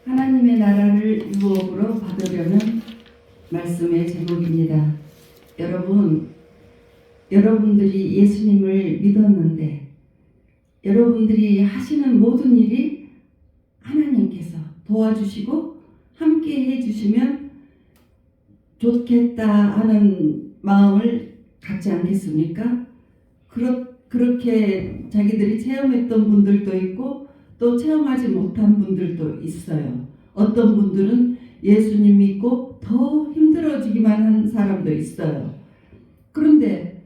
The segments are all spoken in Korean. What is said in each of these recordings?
하나님의 나라를 유업으로 받으려는 말씀의 제목입니다. 여러분들이 예수님을 믿었는데 여러분들이 하시는 모든 일이 하나님께서 도와주시고 함께 해주시면 좋겠다 하는 마음을 갖지 않겠습니까? 그렇게 자기들이 체험했던 분들도 있고 또 체험하지 못한 분들도 있어요. 어떤 분들은 예수님 믿고 더 힘들어지기만 한 사람도 있어요. 그런데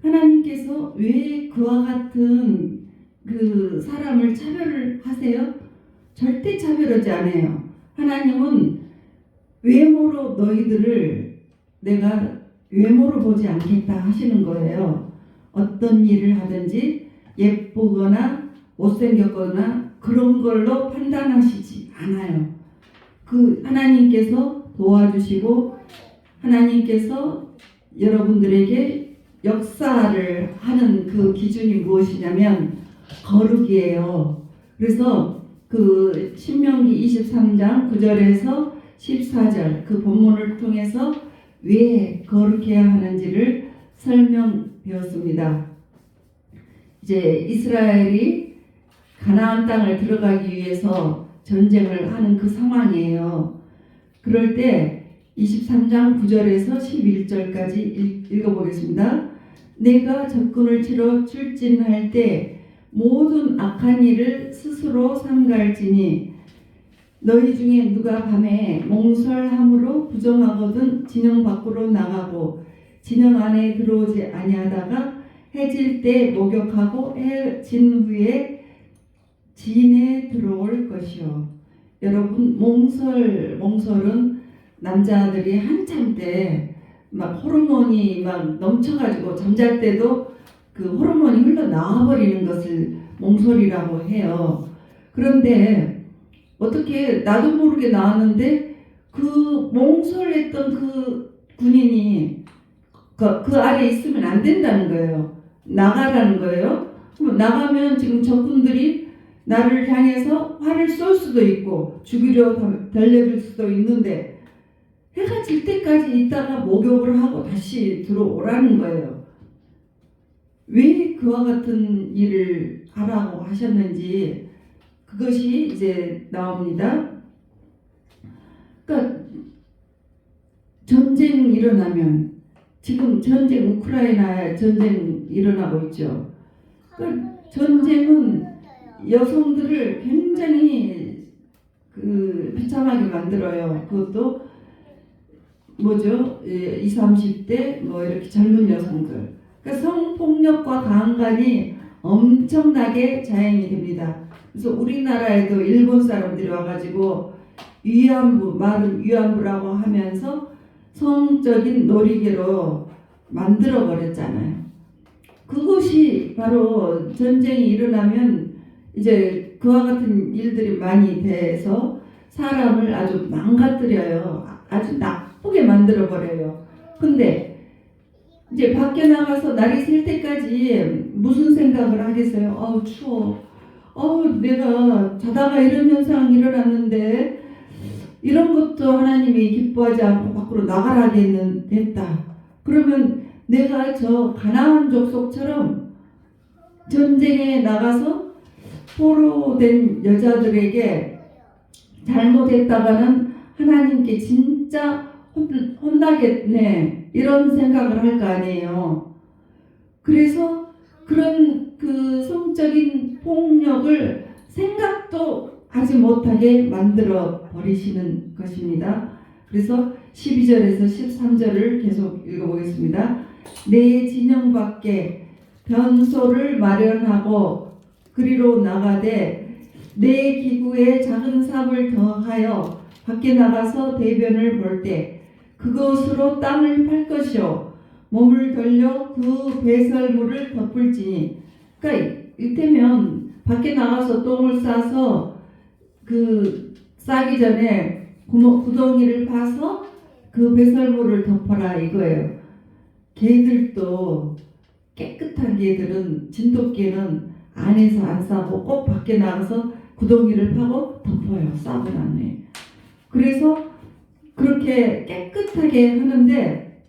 하나님께서 왜 그와 같은 그 사람을 차별을 하세요? 절대 차별하지 않아요. 하나님은 외모로 너희들을 내가 외모로 보지 않겠다 하시는 거예요. 어떤 일을 하든지 예쁘거나 못생겼거나 그런 걸로 판단하시지 않아요. 그 하나님께서 도와주시고 하나님께서 여러분들에게 역사를 하는 그 기준이 무엇이냐면 거룩이에요. 그래서 그 신명기 23장 9절에서 14절 그 본문을 통해서 왜 거룩해야 하는지를 설명되었습니다. 이제 이스라엘이 가나안 땅을 들어가기 위해서 전쟁을 하는 그 상황이에요. 그럴 때 23장 9절에서 11절까지 읽어보겠습니다. 내가 적군을 치러 출진할 때 모든 악한 일을 스스로 삼갈지니 너희 중에 누가 밤에 몽설함으로 부정하거든 진영 밖으로 나가고 진영 안에 들어오지 아니하다가 해질 때 목욕하고 해진 후에 진에 들어올 것이요. 여러분 몽설은 남자들이 한참 때 막 호르몬이 막 넘쳐가지고 잠잘 때도 그 호르몬이 흘러나와 버리는 것을 몽설이라고 해요. 그런데 어떻게 나도 모르게 나왔는데 그 몽설했던 그 군인이 그 아래에 있으면 안 된다는 거예요. 나가라는 거예요. 그럼 나가면 지금 적군들이 나를 향해서 활을 쏠 수도 있고 죽이려 달려들 수도 있는데 해가 질 때까지 있다가 목욕을 하고 다시 들어오라는 거예요. 왜 그와 같은 일을 하라고 하셨는지 그것이 이제 나옵니다. 그러니까 전쟁 일어나면 지금 전쟁 우크라이나 전쟁 일어나고 있죠. 그러니까 전쟁은 여성들을 굉장히 비참하게 만들어요. 그것도 뭐죠? 20, 30대 뭐 이렇게 젊은 여성들. 그러니까 성폭력과 강간이 엄청나게 자행이 됩니다. 그래서 우리나라에도 일본 사람들이 와가지고 말은 위안부라고 하면서 성적인 놀이개로 만들어 버렸잖아요. 그것이 바로 전쟁이 일어나면 이제 그와 같은 일들이 많이 돼서 사람을 아주 망가뜨려요. 아주 나쁘게 만들어 버려요. 근데 이제 밖에 나가서 날이 셀 때까지 무슨 생각을 하겠어요? 아우 추워. 내가 자다가 이런 현상이 일어났는데 이런 것도 하나님이 기뻐하지 않고 밖으로 나가라 했다. 그러면 내가 저 가나안 족속처럼 전쟁에 나가서 포로된 여자들에게 잘못했다가는 하나님께 진짜 혼나겠네 이런 생각을 할 거 아니에요. 그래서 그런 그 성적인 폭력을 생각도 하지 못하게 만들어 버리시는 것입니다. 그래서 12절에서 13절을 계속 읽어보겠습니다. 내 진영 밖에 변소를 마련하고 그리로 나가되 내 기구에 작은 삽을 더하여 밖에 나가서 대변을 볼 때 그것으로 땅을 팔 것이요 몸을 돌려 그 배설물을 덮을지니. 그러니까 이때면 밖에 나가서 똥을 싸서 그 싸기 전에 구덩이를 파서 그 배설물을 덮어라 이거예요. 개들도 깨끗한 개들은 진돗개는 안에서 안 싸고 꼭 밖에 나가서 구덩이를 파고 덮어요. 싹을 안 해. 그래서 그렇게 깨끗하게 하는데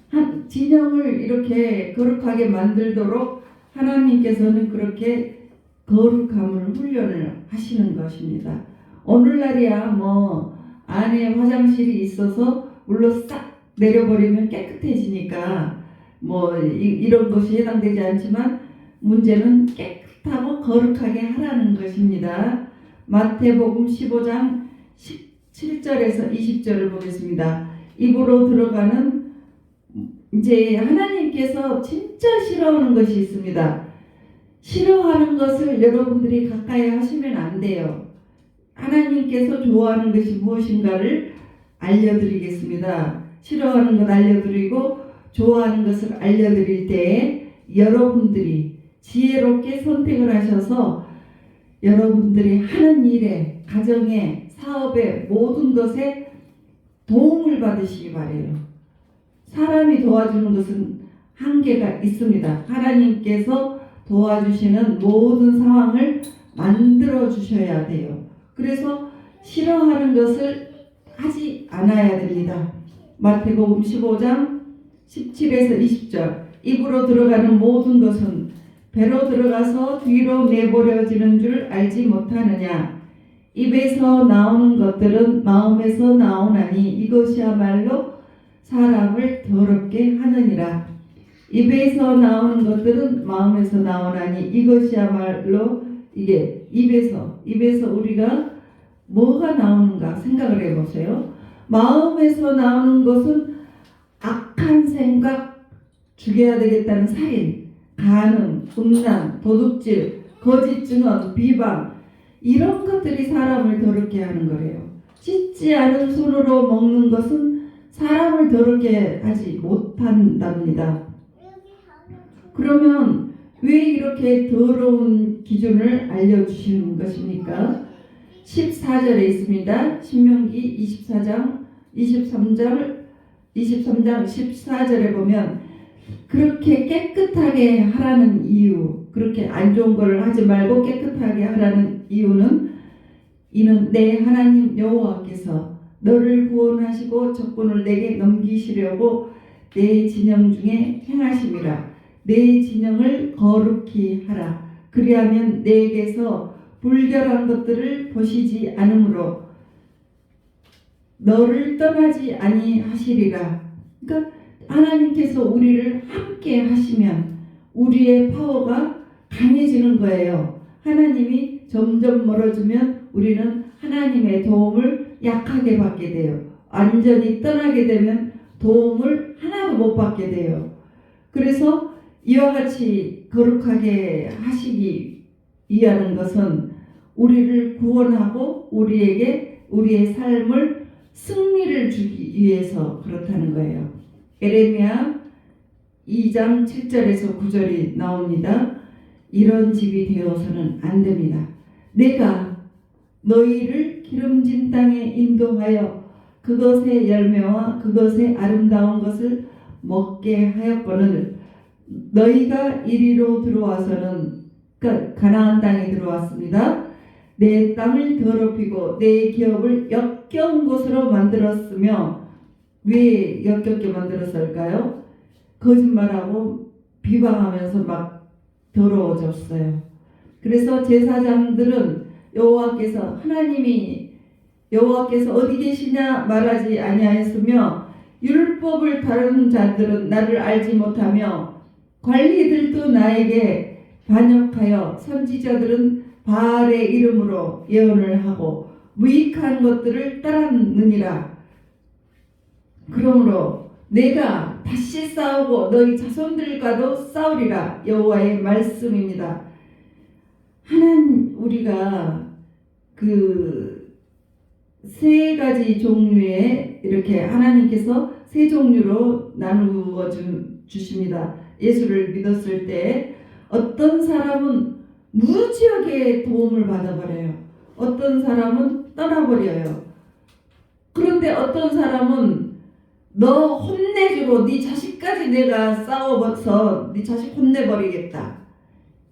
한 진영을 이렇게 거룩하게 만들도록 하나님께서는 그렇게 거룩함을 훈련을 하시는 것입니다. 오늘날이야 뭐 안에 화장실이 있어서 물로 싹 내려버리면 깨끗해지니까 뭐 이런 것이 해당되지 않지만 문제는 깨끗하고 거룩하게 하라는 것입니다. 마태복음 15장 17절에서 20절을 보겠습니다. 입으로 들어가는 이제 하나님께서 진짜 싫어하는 것이 있습니다. 싫어하는 것을 여러분들이 가까이 하시면 안 돼요. 하나님께서 좋아하는 것이 무엇인가를 알려드리겠습니다. 싫어하는 것 알려드리고 좋아하는 것을 알려드릴 때에 여러분들이 지혜롭게 선택을 하셔서 여러분들이 하는 일에, 가정에, 사업에, 모든 것에 도움을 받으시기 바래요. 사람이 도와주는 것은 한계가 있습니다. 하나님께서 도와주시는 모든 상황을 만들어 주셔야 돼요. 그래서 싫어하는 것을 하지 않아야 됩니다. 마태복음 15장 17에서 20절 입으로 들어가는 모든 것은 배로 들어가서 뒤로 내버려지는 줄 알지 못하느냐. 입에서 나오는 것들은 마음에서 나오나니 이것이야말로 사람을 더럽게 하느니라. 입에서 나오는 것들은 마음에서 나오나니 이것이야말로 이게 입에서 우리가 뭐가 나오는가 생각을 해보세요. 마음에서 나오는 것은 악한 생각, 죽여야 되겠다는 살인, 간음, 음란, 도둑질, 거짓 증언, 비방 이런 것들이 사람을 더럽게 하는 거래요. 씻지 않은 손으로 먹는 것은 사람을 더럽게 하지 못한답니다. 그러면 왜 이렇게 더러운 기준을 알려주시는 것입니까? 14절에 있습니다. 신명기 23장 14절에 보면 그렇게 깨끗하게 하라는 이유, 그렇게 안 좋은 걸 하지 말고 깨끗하게 하라는 이유는 이는 내 하나님 여호와께서 너를 구원하시고 적군을 내게 넘기시려고 내 진영 중에 행하심이라. 내 진영을 거룩히 하라. 그리하면 내게서 불결한 것들을 보시지 않으므로 너를 떠나지 아니하시리라. 그러니까 하나님께서 우리를 함께 하시면 우리의 파워가 강해지는 거예요. 하나님이 점점 멀어지면 우리는 하나님의 도움을 약하게 받게 돼요. 완전히 떠나게 되면 도움을 하나도 못 받게 돼요. 그래서 이와 같이 거룩하게 하시기 위하는 것은 우리를 구원하고 우리에게 우리의 삶을 승리를 주기 위해서 그렇다는 거예요. 에레미야 2장 7절에서 9절이 나옵니다. 이런 집이 되어서는 안 됩니다. 내가 너희를 기름진 땅에 인도하여 그것의 열매와 그것의 아름다운 것을 먹게 하였거늘 너희가 이리로 들어와서는 가나안 땅에 들어왔습니다. 내 땅을 더럽히고 내 기업을 역겨운 곳으로 만들었으며 왜 역겹게 만들었을까요? 거짓말하고 비방하면서 막 더러워졌어요. 그래서 제사장들은 여호와께서 어디 계시냐 말하지 아니하였으며 율법을 다루는 자들은 나를 알지 못하며 관리들도 나에게 반역하여 선지자들은 바알의 이름으로 예언을 하고 무익한 것들을 따랐느니라. 그러므로 내가 다시 싸우고 너희 자손들과도 싸우리라. 여호와의 말씀입니다. 우리가 그 세 가지 종류의 이렇게 하나님께서 세 종류로 나누어 주십니다. 예수를 믿었을 때 어떤 사람은 무지하게 도움을 받아버려요. 어떤 사람은 떠나버려요. 그런데 어떤 사람은 너 혼내주고 네 자식까지 내가 싸워서 네 자식 혼내버리겠다.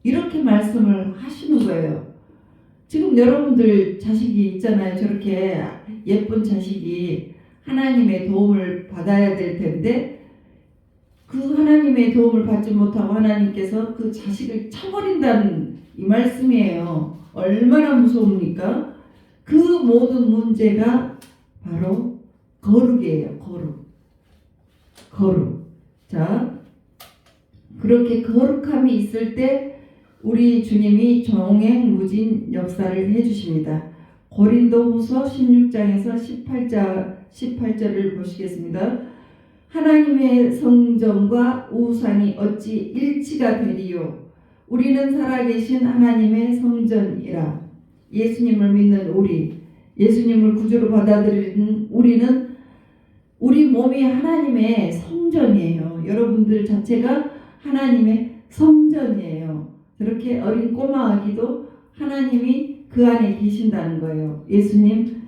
이렇게 말씀을 하시는 거예요. 지금 여러분들 자식이 있잖아요. 저렇게 예쁜 자식이 하나님의 도움을 받아야 될 텐데 그 하나님의 도움을 받지 못하고 하나님께서 그 자식을 쳐버린다는 이 말씀이에요. 얼마나 무서웁니까? 그 모든 문제가 바로 거룩이에요. 거룩. 자, 그렇게 거룩함이 있을 때 우리 주님이 종횡무진 역사를 해주십니다. 고린도후서 16장에서 18절을 보시겠습니다. 하나님의 성전과 우상이 어찌 일치가 되리요? 우리는 살아계신 하나님의 성전이라. 예수님을 믿는 우리, 예수님을 구주로 받아들이는 우리는 우리 몸이 하나님의 성전이에요. 여러분들 자체가 하나님의 성전이에요. 저렇게 어린 꼬마 아기도 하나님이 그 안에 계신다는 거예요. 예수님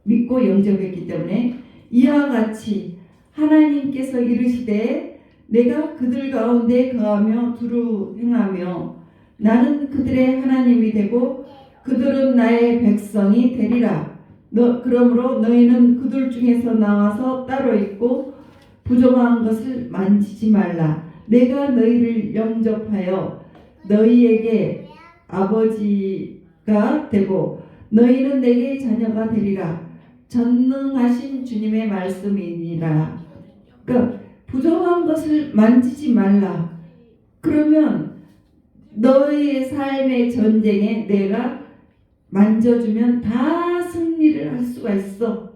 믿고 영접했기 때문에 이와 같이 하나님께서 이르시되 내가 그들 가운데 거하며 두루 행하며 나는 그들의 하나님이 되고 그들은 나의 백성이 되리라. 그러므로 너희는 그들 중에서 나와서 따로 있고 부정한 것을 만지지 말라. 내가 너희를 영접하여 너희에게 아버지가 되고 너희는 내게 자녀가 되리라. 전능하신 주님의 말씀이니라. 그러니까 부정한 것을 만지지 말라. 그러면 너희의 삶의 전쟁에 내가 만져주면 다 승리를 할 수가 있어.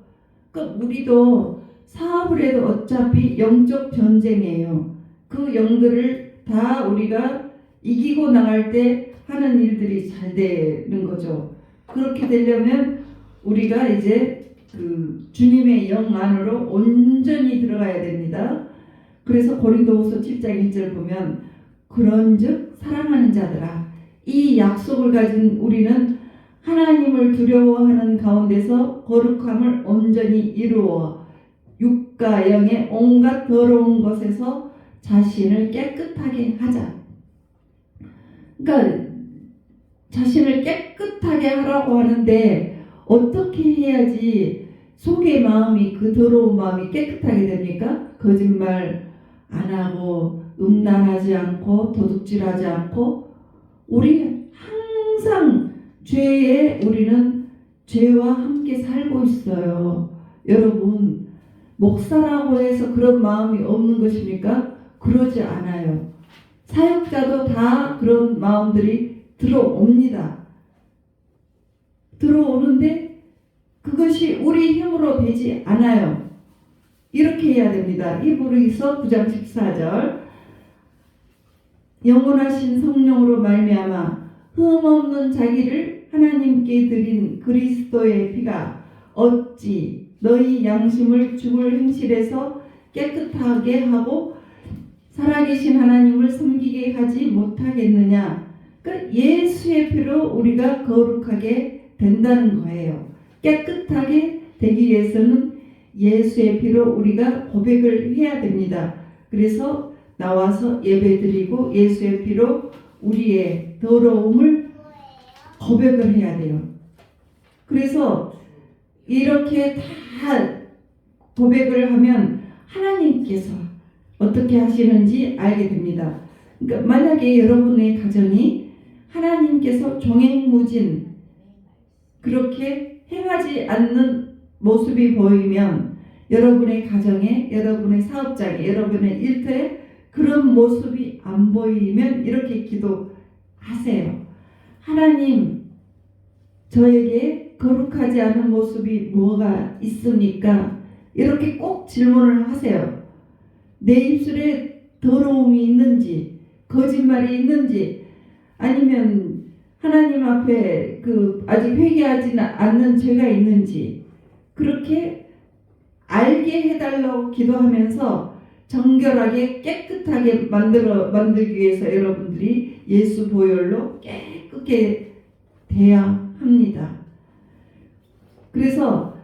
그러니까 우리도 사업을 해도 어차피 영적 전쟁이에요. 그 영들을 다 우리가 이기고 나갈 때 하는 일들이 잘 되는 거죠. 그렇게 되려면 우리가 이제 그 주님의 영 안으로 온전히 들어가야 됩니다. 그래서 고린도후서 7장 1절 보면 그런즉 사랑하는 자들아 이 약속을 가진 우리는 하나님을 두려워하는 가운데서 거룩함을 온전히 이루어 육과 영의 온갖 더러운 것에서 자신을 깨끗하게 하자. 그러니까 자신을 깨끗하게 하라고 하는데 어떻게 해야지 속의 마음이 그 더러운 마음이 깨끗하게 됩니까? 거짓말 안 하고 음란하지 않고 도둑질하지 않고 우리 항상 죄에 우리는 죄와 함께 살고 있어요. 여러분 목사라고 해서 그런 마음이 없는 것입니까? 그러지 않아요. 사역자도 다 그런 마음들이 들어옵니다. 들어오는데 그것이 우리 힘으로 되지 않아요. 이렇게 해야 됩니다. 히브리서 9장 14절 영원하신 성령으로 말미암아 흠없는 자기를 하나님께 드린 그리스도의 피가 어찌 너희 양심을 죽을 행실에서 깨끗하게 하고 살아계신 하나님을 섬기게 하지 못하겠느냐. 그러니까 예수의 피로 우리가 거룩하게 된다는 거예요. 깨끗하게 되기 위해서는 예수의 피로 우리가 고백을 해야 됩니다. 그래서 나와서 예배드리고 예수의 피로 우리의 더러움을 고백을 해야 돼요. 그래서 이렇게 다 고백을 하면 하나님께서 어떻게 하시는지 알게 됩니다. 그러니까 만약에 여러분의 가정이 하나님께서 종횡무진 그렇게 행하지 않는 모습이 보이면 여러분의 가정에, 여러분의 사업장에, 여러분의 일터에 그런 모습이 안 보이면 이렇게 기도하세요. 하나님, 저에게 거룩하지 않은 모습이 뭐가 있습니까? 이렇게 꼭 질문을 하세요. 내 입술에 더러움이 있는지, 거짓말이 있는지, 아니면 하나님 앞에 아직 회개하지 않는 죄가 있는지, 그렇게 알게 해달라고 기도하면서 정결하게 깨끗하게 만들기 위해서 여러분들이 예수 보혈로 깨끗게 돼야 합니다. 그래서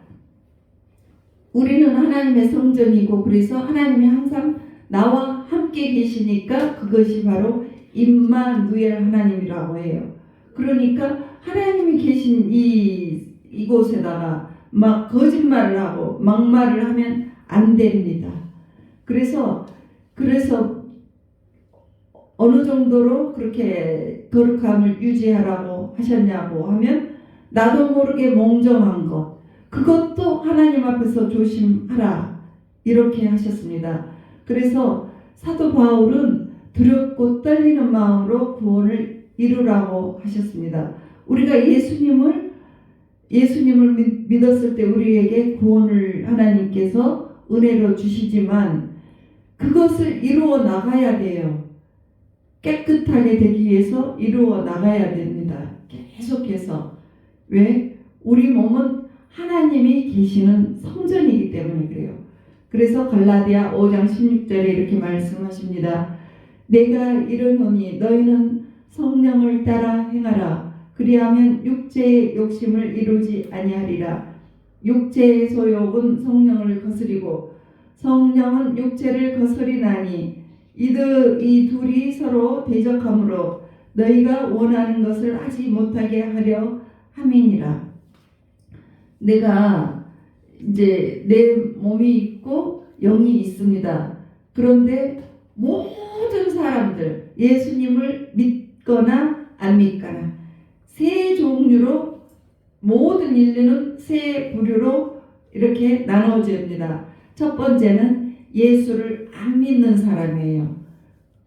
우리는 하나님의 성전이고 그래서 하나님이 항상 나와 함께 계시니까 그것이 바로 임마누엘 하나님이라고 해요. 그러니까 하나님이 계신 이곳에다가 막 거짓말을 하고 막말을 하면 안 됩니다. 그래서 어느 정도로 그렇게 거룩함을 유지하라고 하셨냐고 하면 나도 모르게 몽정한 것, 그것도 하나님 앞에서 조심하라 이렇게 하셨습니다. 그래서 사도 바울은 두렵고 떨리는 마음으로 구원을 이루라고 하셨습니다. 우리가 예수님을 믿었을 때 우리에게 구원을 하나님께서 은혜로 주시지만 그것을 이루어 나가야 돼요. 깨끗하게 되기 위해서 이루어 나가야 됩니다. 계속해서. 왜? 우리 몸은 하나님이 계시는 성전이기 때문에 그래요. 그래서 갈라디아 5장 16절에 이렇게 말씀하십니다. 내가 이르노니 너희는 성령을 따라 행하라. 그리하면 육체의 욕심을 이루지 아니하리라. 육체의 소욕은 성령을 거스리고 성령은 육체를 거스리나니 이 둘이 서로 대적하므로 너희가 원하는 것을 하지 못하게 하려 함이니라. 내가 이제 내 몸이 있고 영이 있습니다. 그런데 모든 사람들 예수님을 믿거나 안 믿거나 세 종류로 모든 인류는 세 부류로 이렇게 나눠집니다. 첫 번째는 예수를 안 믿는 사람이에요.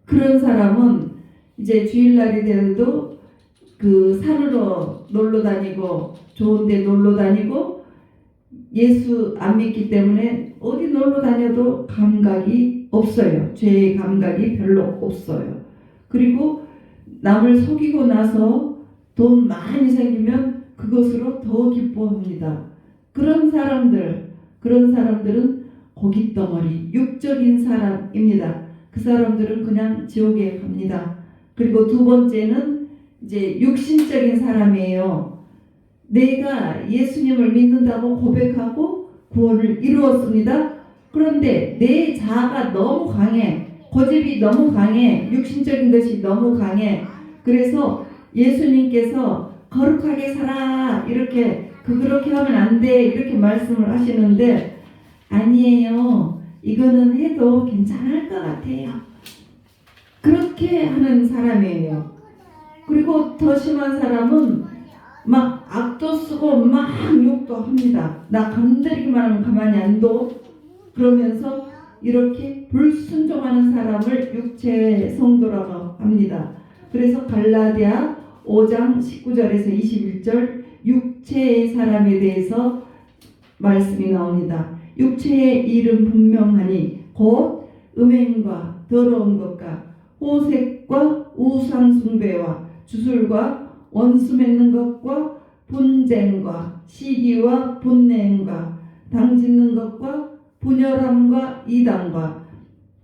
그런 사람은 이제 주일날이 돼도 그 산으로 놀러 다니고 좋은데 놀러 다니고 예수 안 믿기 때문에 어디 놀러 다녀도 감각이 없어요. 죄의 감각이 별로 없어요. 그리고 남을 속이고 나서 돈 많이 생기면 그것으로 더 기뻐합니다. 그런 사람들은 고깃덩어리, 육적인 사람입니다. 그 사람들은 그냥 지옥에 갑니다. 그리고 두 번째는 이제 육신적인 사람이에요. 내가 예수님을 믿는다고 고백하고 구원을 이루었습니다. 그런데 내 자아가 너무 강해. 고집이 너무 강해. 육신적인 것이 너무 강해. 그래서 예수님께서 거룩하게 살아 이렇게 그렇게 하면 안 돼 이렇게 말씀을 하시는데 아니에요. 이거는 해도 괜찮을 것 같아요. 그렇게 하는 사람이에요. 그리고 더 심한 사람은 막 악도 쓰고 막 욕도 합니다. 나 건드리기만 하면 가만히 안 둬. 그러면서 이렇게 불순종하는 사람을 육체의 성도라고 합니다. 그래서 갈라디아 5장 19절에서 21절 육체의 사람에 대해서 말씀이 나옵니다. 육체의 일은 분명하니 곧 음행과 더러운 것과 호색과 우상숭배와 주술과 원수 맺는 것과 분쟁과 시기와 분냄과 당짓는 것과 분열함과 이단과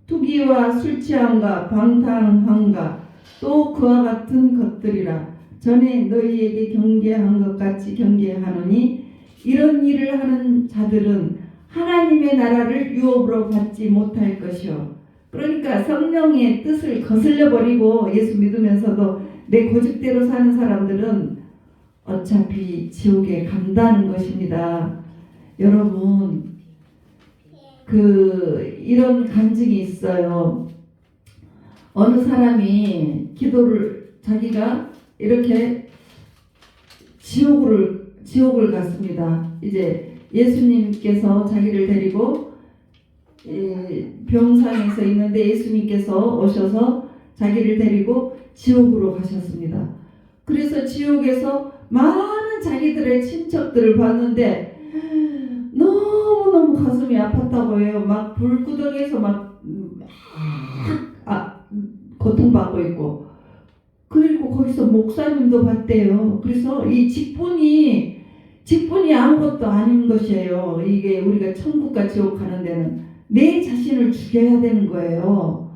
투기와 술취함과 방탕함과 또 그와 같은 것들이라. 전에 너희에게 경계한 것 같이 경계하노니 이런 일을 하는 자들은 하나님의 나라를 유업으로 받지 못할 것이요. 그러니까 성령의 뜻을 거슬려 버리고 예수 믿으면서도 내 고집대로 사는 사람들은 어차피 지옥에 간다는 것입니다. 여러분, 이런 간증이 있어요. 어느 사람이 기도를 자기가 이렇게 지옥을 갔습니다. 이제 예수님께서 자기를 데리고 병상에서 있는데 예수님께서 오셔서 자기를 데리고 지옥으로 가셨습니다. 그래서 지옥에서 많은 자기들의 친척들을 봤는데 너무너무 가슴이 아팠다고 해요. 막 불구덩이에서 고통받고 있고, 그리고 거기서 목사님도 봤대요. 그래서 이 직분이 아무것도 아닌 것이에요. 이게 우리가 천국과 지옥 가는 데는 내 자신을 죽여야 되는 거예요.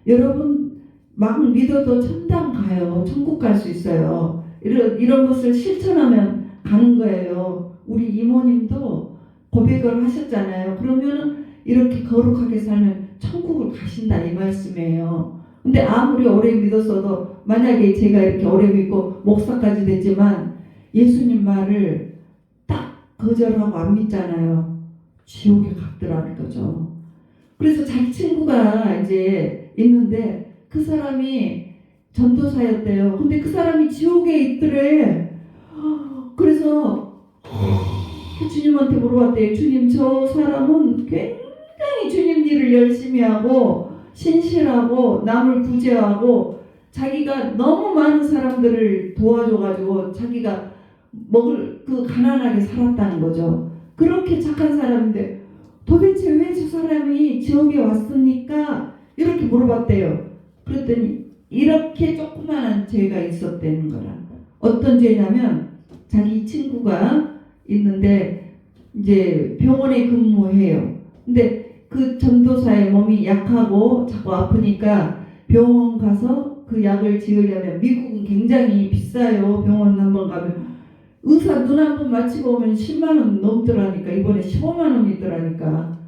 여러분 막 믿어도 천당 가요. 천국 갈 수 있어요. 이런 것을 실천하면 가는 거예요. 우리 이모님도 고백을 하셨잖아요. 그러면은 이렇게 거룩하게 살면 천국을 가신다 이 말씀이에요. 근데 아무리 오래 믿었어도 만약에 제가 이렇게 오래 믿고 목사까지 됐지만 예수님 말을 딱 거절하고 안 믿잖아요. 지옥에 갔더라는 거죠. 그래서 자기 친구가 이제 있는데 그 사람이 전도사였대요. 근데 그 사람이 지옥에 있더래. 그래서 주님한테 물어봤대요. 주님, 저 사람은 굉장히 주님 일을 열심히 하고 신실하고 남을 구제하고 자기가 너무 많은 사람들을 도와줘가지고 자기가 먹을 그 가난하게 살았다는 거죠. 그렇게 착한 사람인데 도대체 왜 저 사람이 지옥에 왔습니까? 이렇게 물어봤대요. 그랬더니 이렇게 조그마한 죄가 있었다는 거라. 어떤 죄냐면 자기 친구가 있는데 이제 병원에 근무해요. 근데 그 전도사의 몸이 약하고 자꾸 아프니까 병원 가서 그 약을 지으려면 미국은 굉장히 비싸요. 병원 한번 가면 의사 눈 한 번 맞히고 오면 10만 원 넘더라니까. 이번에 15만 원이더라니까.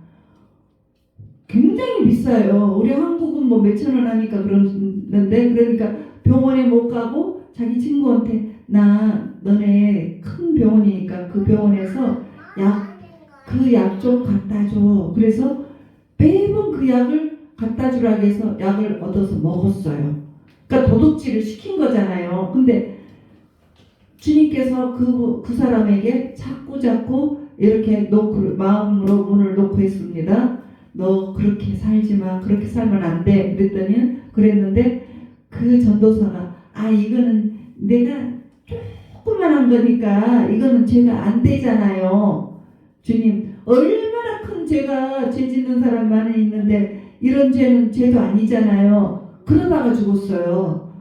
굉장히 비싸요. 우리 한국은 뭐 몇천 원 하니까 그러는데, 그러니까 병원에 못 가고 자기 친구한테 나 너네 큰 병원이니까 그 병원에서 그 약 좀 갖다 줘. 그래서 매번 그 약을 갖다 주라고 해서 약을 얻어서 먹었어요. 그러니까 도둑질을 시킨 거잖아요. 근데 주님께서 그 사람에게 자꾸 이렇게 마음으로 문을 놓고 있습니다. 너 그렇게 살지 마. 그렇게 살면 안 돼. 그랬는데 그 전도사가 이거는 내가 조그만한 거니까 이거는 죄가 안 되잖아요. 주님, 얼마나 큰 죄 짓는 사람 많이 있는데 이런 죄는 죄도 아니잖아요. 그러다가 죽었어요.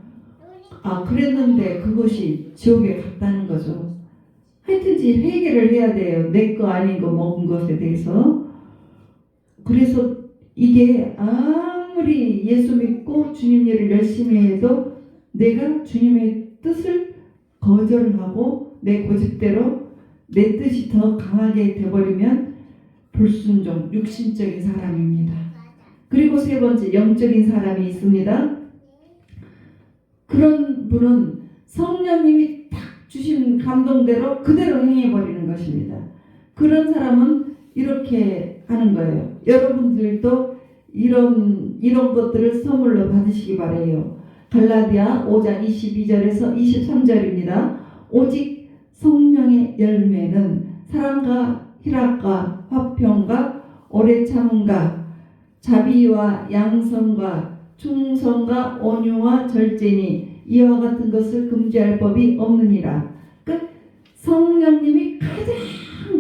그랬는데 그것이 지옥에 갔다는 거죠. 하여튼지 회개를 해야 돼요. 내 거 아닌 거 먹은 것에 대해서. 그래서 이게 아무리 예수 믿고 주님 일을 열심히 해도 내가 주님의 뜻을 거절하고 내 고집대로 내 뜻이 더 강하게 돼버리면 불순종, 육신적인 사람입니다. 그리고 세 번째, 영적인 사람이 있습니다. 그런 분은 성령님이 딱 주신 감동대로 그대로 행해버리는 것입니다. 그런 사람은 이렇게 하는 거예요. 여러분들도 이런 것들을 선물로 받으시기 바래요. 갈라디아 5장 22절에서 23절입니다. 오직 성령의 열매는 사랑과 희락과 화평과 오래 참음과 자비와 양선과 충성과 온유와 절제니 이와 같은 것을 금지할 법이 없느니라. 그러니까 성령님이 가장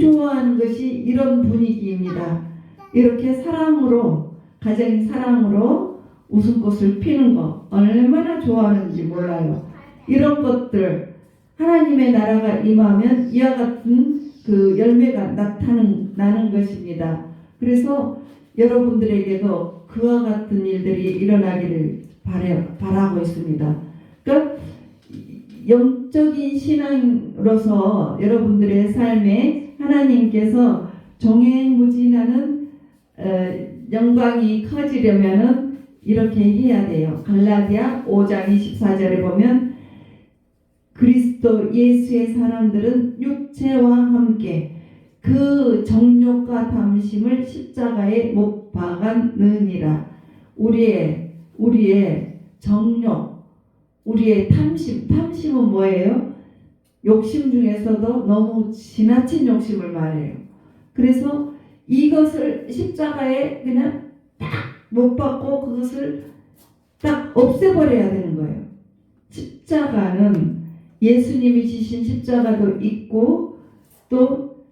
좋아하는 것이 이런 분위기입니다. 이렇게 사랑으로, 가정이 사랑으로 웃음꽃을 피는 거 얼마나 좋아하는지 몰라요. 이런 것들 하나님의 나라가 임하면 이와 같은 그 열매가 나는 것입니다. 그래서 여러분들에게도 그와 같은 일들이 일어나기를 바라고 있습니다. 그러니까 영적인 신앙으로서 여러분들의 삶에 하나님께서 종횡무진하는 영광이 커지려면은 이렇게 해야 돼요. 갈라디아 5장 24절에 보면 그리스도 예수의 사람들은 육체와 함께 그 정욕과 탐심을 십자가에 못 박았느니라. 우리의 정욕, 우리의 탐심은 뭐예요? 욕심 중에서도 너무 지나친 욕심을 말해요. 그래서 이것을 십자가에 그냥 딱 못 박고 그것을 딱 없애버려야 되는 거예요. 십자가는 예수님이 지신 십자가도 있고 또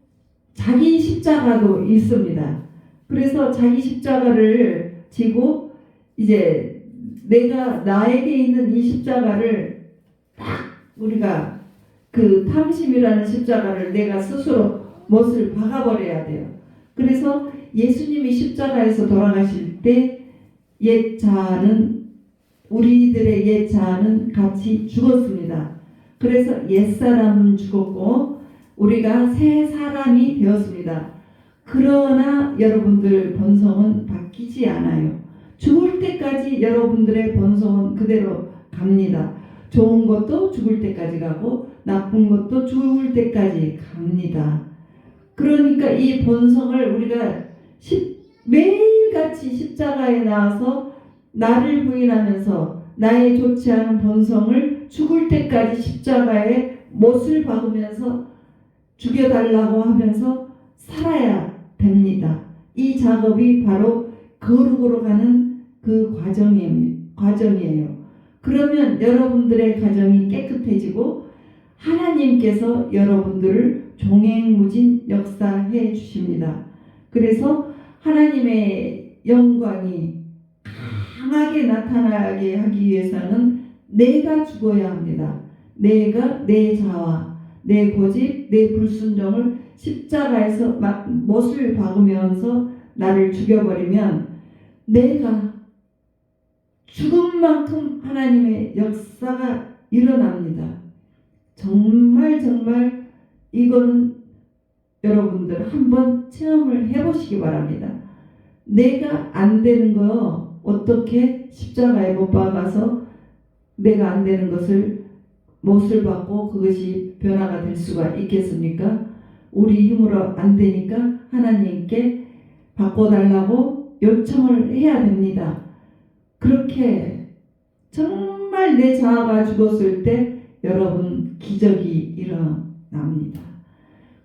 자기 십자가도 있습니다. 그래서 자기 십자가를 지고 이제 내가 나에게 있는 이 십자가를 딱 우리가 그 탐심이라는 십자가를 내가 스스로 못을 박아버려야 돼요. 그래서 예수님이 십자가에서 돌아가실 때 우리들의 옛 자아는 같이 죽었습니다. 그래서 옛사람은 죽었고 우리가 새 사람이 되었습니다. 그러나 여러분들 본성은 바뀌지 않아요. 죽을 때까지 여러분들의 본성은 그대로 갑니다. 좋은 것도 죽을 때까지 가고 나쁜 것도 죽을 때까지 갑니다. 그러니까 이 본성을 우리가 매일같이 십자가에 나와서 나를 부인하면서 나의 좋지 않은 본성을 죽을 때까지 십자가에 못을 박으면서 죽여달라고 하면서 살아야 됩니다. 이 작업이 바로 거룩으로 가는 그 과정이에요. 그러면 여러분들의 가정이 깨끗해지고 하나님께서 여러분들을 종횡무진 역사해 주십니다. 그래서 하나님의 영광이 강하게 나타나게 하기 위해서는 내가 죽어야 합니다. 내가 내 자아, 내 고집, 내 불순종을 십자가에서 못을 박으면서 나를 죽여버리면 내가 죽은 만큼 하나님의 역사가 일어납니다. 정말 이거는 여러분들 한번 체험을 해보시기 바랍니다. 내가 안 되는 거 어떻게 십자가에 못 박아서 내가 안 되는 것을 못을 받고 그것이 변화가 될 수가 있겠습니까? 우리 힘으로 안 되니까 하나님께 바꿔달라고 요청을 해야 됩니다. 그렇게 정말 내 자아가 죽었을 때 여러분 기적이 일어납니다.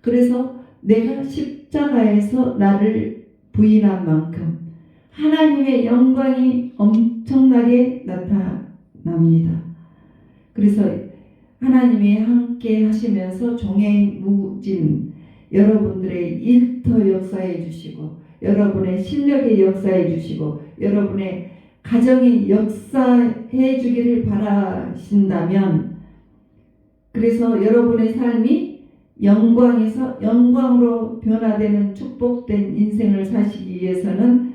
그래서 내가 십자가에서 나를 부인한 만큼 하나님의 영광이 엄청나게 나타납니다. 그래서 하나님이 함께 하시면서 종횡무진 여러분들의 일터 역사해 주시고 여러분의 실력의 역사해 주시고 여러분의 가정이 역사해 주기를 바라신다면 그래서 여러분의 삶이 영광에서 영광으로 변화되는 축복된 인생을 사시기 위해서는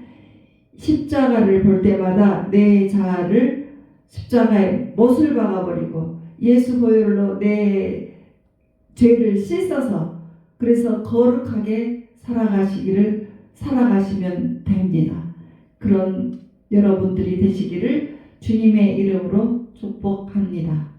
십자가를 볼 때마다 내 자아를 십자가에 못을 박아버리고 예수 보혈로 내 죄를 씻어서 그래서 거룩하게 살아가시면 됩니다. 그런 여러분들이 되시기를 주님의 이름으로 축복합니다.